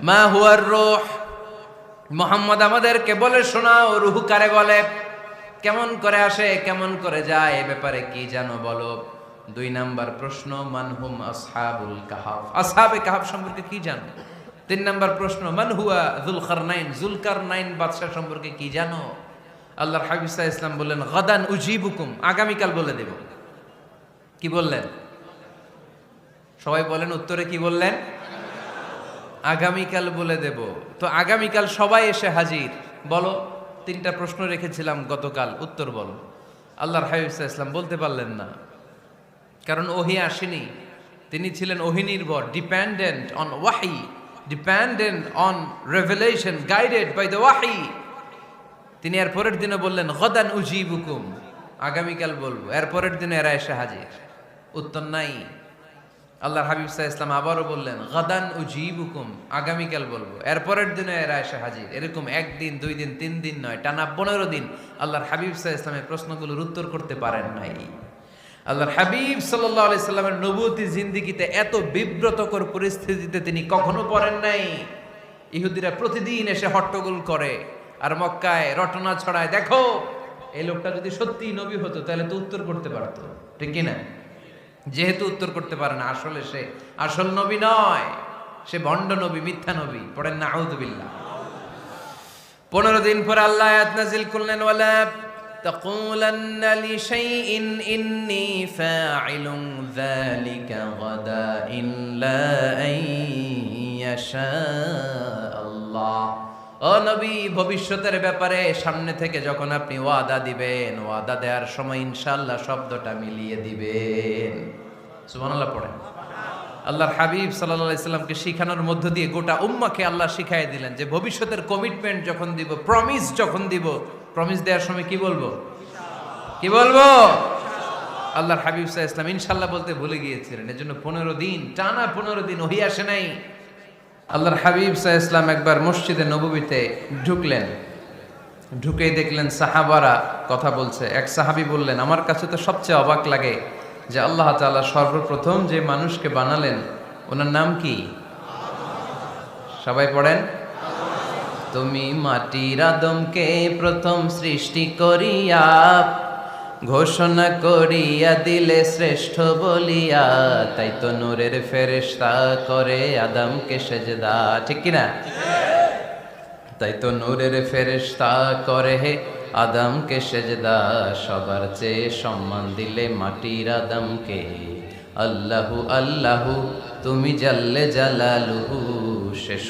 মা হুয়ার রূহ, মুহাম্মদ আমাদেরকে বলে শোনাও রূহ কারে বলে, কেমন করে আসে, কেমন করে যায়, এ ব্যাপারে কি জানো বলো। 2 নাম্বার প্রশ্ন, মানহুম আসহাবুল কাহাফ, আসহাবে কাহাফ সম্পর্কে কি জানো। 3 নাম্বার প্রশ্ন, মান হুয়া যুলকারনাইন, যুলকারনাইন বাদশা সম্পর্কে কি জানো। আল্লাহর হাবিব সাল্লাল্লাহু আলাইহি ওয়াসাল্লাম বললেন গাদান উজিবুকুম, আগামীকাল বলে দেব। কি বললেন? সবাই বলেন উত্তরে কি বললেন? আগামীকাল বলে দেব। তো আগামীকাল সবাই এসে হাজির। বলো, 3টা প্রশ্ন রেখেছিলাম গতকাল, উত্তর বলো। আল্লাহর হাবিব সাল্লাল্লাহু আলাইহি ওয়াসাল্লাম বলতে পারলেন না, কারণ ওহী আসেনি। তিনি ছিলেন ওহী নির্ভর, ডিপেন্ডেন্ট অন ওয়াহি, dependent on revelation, guided by the ওয়াহি। তিনি এর পরের দিনে বললেন গাদান উজিবুকুম, আগামীকাল বলবো। এর পরের দিনে এরা এসে হাজির, উত্তর নাই। আল্লাহর হাবিব সাল্লাল্লাহু আলাইহি ওয়াসাল্লাম আবারও বললেন গাদান উজিবুকুম, আগামীকাল বলবো। এর পরের দিনে এরা এসে হাজির। এরকম 1 দিন 2 দিন 3 দিন নয়, টানা 15 দিন আল্লাহর হাবিব সাল্লাল্লাহু আলাইহি ওয়াসাল্লামের প্রশ্নগুলোর উত্তর করতে পারেন নাই। আল্লাহর হাবিব সাল্লাল্লাহু আলাইহি সাল্লামের নবুয়তি জিন্দেগিতে এত বিব্রতকর পরিস্থিতিতে তিনি কখনো পড়েন নাই। ইহুদিরা প্রতিদিন এসে হট্টগোল করে আর মক্কায় রটনা ছড়ায়, দেখো এই লোকটা যদি সত্যি নবী হতো তাহলে তো উত্তর করতে পারতো, ঠিক কি না। যেহেতু উত্তর করতে পারে না, আসলে সে আসল নবী নয়, সে ভণ্ড নবী, মিথ্যা নবী। পড়েন না আউযুবিল্লাহ। 15 দিন পর আল্লাহ আয়াত নাযিল করলেন ওয়ালা তাকুলান্না লিশাইইন ইন্নী ফাইলুন যালিকা গাদা ইল্লা আইয়াশা আল্লাহ। ও নবী, ভবিষ্যতের ব্যাপারে সামনে থেকে যখন আপনি ওয়াদা দিবেন, ওয়াদা দেওয়ার সময় ইনশাআল্লাহ শব্দটা মিলিয়ে দিবেন। সুবহানাল্লাহ পড়েন। আল্লাহর হাবিব সাল্লাল্লাহু আলাইহি সাল্লামকে শিখানোর মধ্য দিয়ে গোটা উম্মাহকে আল্লাহ শিখাই দিলেন যে ভবিষ্যতের কমিটমেন্ট যখন দিব, প্রমিস যখন দিব, প্রমিস দেওয়ার সময় কি বলবো? কি বলবো? আল্লাহর হাবিব সাল্লাল্লাহু আলাইহি সাল্লাম ইনশাআল্লাহ বলতে ভুলে গিয়েছিলেন। এজন্য 15 দিন, টানা 15 দিন ওহী আসে নাই। আল্লাহর হাবিব সাল্লাল্লাহু আলাইহি সাল্লাম একবার মসজিদে নববীতে ঢুকলেন, ঢুকেই দেখলেন সাহাবারা কথা বলছে। এক সাহাবী বললেন, আমার কাছে তো সবচেয়ে অবাক লাগে যে আল্লাহ তাআলা সর্বপ্রথম যে মানুষকে বানালেন ওনার নাম কি? সবাই পড়েন। তুমি মাটির আদমকে প্রথম সৃষ্টি করিয়া ঘোষণা করিয়া দিলে শ্রেষ্ঠ বলিয়া, তাই তো নূরের ফেরেশতা করে আদমকে সেজদা, ঠিক কিনা? তাই তো নূরের ফেরেশতা করে আদমকে সেজদা, সবার চেয়ে সম্মান দিলে মাটির আদমকে। আল্লাহু আল্লাহু তুমি জাল্লে জালালুহু শেষ।